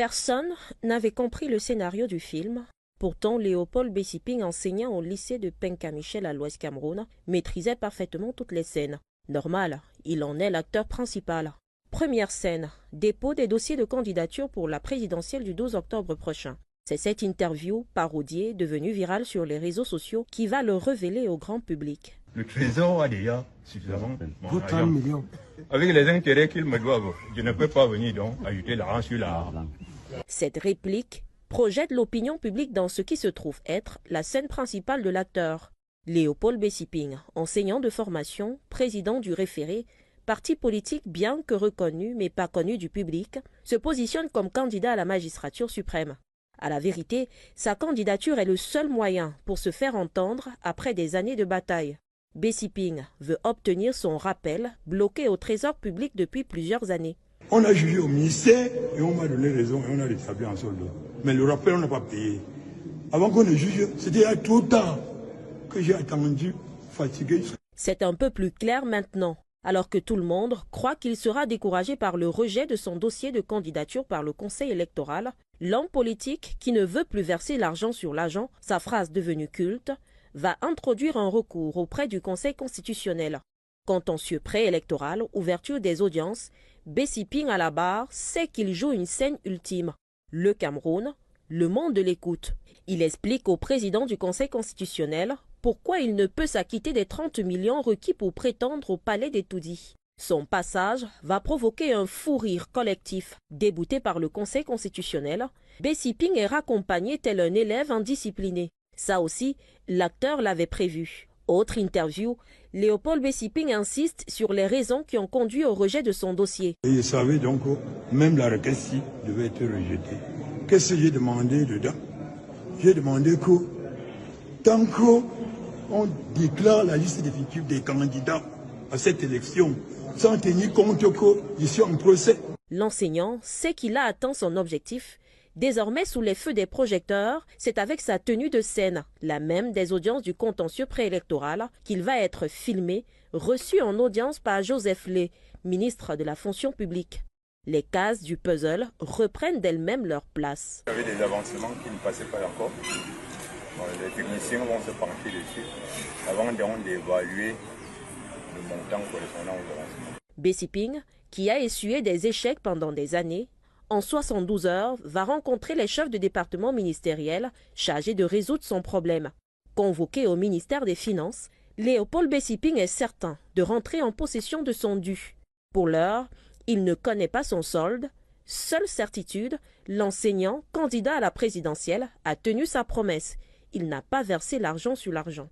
Personne n'avait compris le scénario du film. Pourtant, Léopold Bessiping, enseignant au lycée de Penka-Michel à l'Ouest Cameroun, maîtrisait parfaitement toutes les scènes. Normal, il en est l'acteur principal. Première scène, dépôt des dossiers de candidature pour la présidentielle du 12 octobre prochain. C'est cette interview parodiée devenue virale sur les réseaux sociaux qui va le révéler au grand public. Le Trésor a déjà suffisamment pour 30 millions. Avec les intérêts qu'ils me doivent, je ne peux pas venir donc ajouter l'argent sur l'argent. Cette réplique projette l'opinion publique dans ce qui se trouve être la scène principale de l'acteur. Léopold Bessiping, enseignant de formation, président du référé, parti politique bien que reconnu mais pas connu du public, se positionne comme candidat à la magistrature suprême. À la vérité, sa candidature est le seul moyen pour se faire entendre après des années de bataille. Bessiping veut obtenir son rappel bloqué au trésor public depuis plusieurs années. On a jugé au ministère et on m'a donné raison et on a rétabli en solde. Mais le rappel, on n'a pas payé. Avant qu'on ne juge, c'était trop tard que j'ai attendu, fatigué. C'est un peu plus clair maintenant. Alors que tout le monde croit qu'il sera découragé par le rejet de son dossier de candidature par le Conseil électoral, l'homme politique qui ne veut plus verser l'argent sur l'argent, sa phrase devenue culte, va introduire un recours auprès du Conseil constitutionnel. Contentieux préélectoral, ouverture des audiences, Bessiping à la barre sait qu'il joue une scène ultime. Le Cameroun, le monde de l'écoute. Il explique au président du Conseil constitutionnel pourquoi il ne peut s'acquitter des 30 millions requis pour prétendre au palais des Tout-Dits. Son passage va provoquer un fou rire collectif. Débouté par le Conseil constitutionnel, Bessiping est raccompagné tel un élève indiscipliné. Ça aussi, l'acteur l'avait prévu. Autre interview, Léopold Bessiping insiste sur les raisons qui ont conduit au rejet de son dossier. Et je savais donc que même la requête-ci devait être rejetée. Qu'est-ce que j'ai demandé dedans? J'ai demandé que tant qu'on déclare la liste définitive des candidats à cette élection, sans tenir compte que je suis en procès. L'enseignant sait qu'il a atteint son objectif. Désormais, sous les feux des projecteurs, c'est avec sa tenue de scène, la même des audiences du contentieux préélectoral, qu'il va être filmé, reçu en audience par Joseph Lé, ministre de la fonction publique. Les cases du puzzle reprennent d'elles-mêmes leur place. Il y avait des avancements qui ne passaient pas encore. Bon, les techniciens vont se pencher dessus avant d'évaluer le montant correspondant aux avancements. Bessiping, qui a essuyé des échecs pendant des années, en 72 heures, va rencontrer les chefs de département ministériels chargés de résoudre son problème. Convoqué au ministère des Finances, Léopold Bessiping est certain de rentrer en possession de son dû. Pour l'heure, il ne connaît pas son solde. Seule certitude, l'enseignant, candidat à la présidentielle, a tenu sa promesse. Il n'a pas versé l'argent sur l'argent.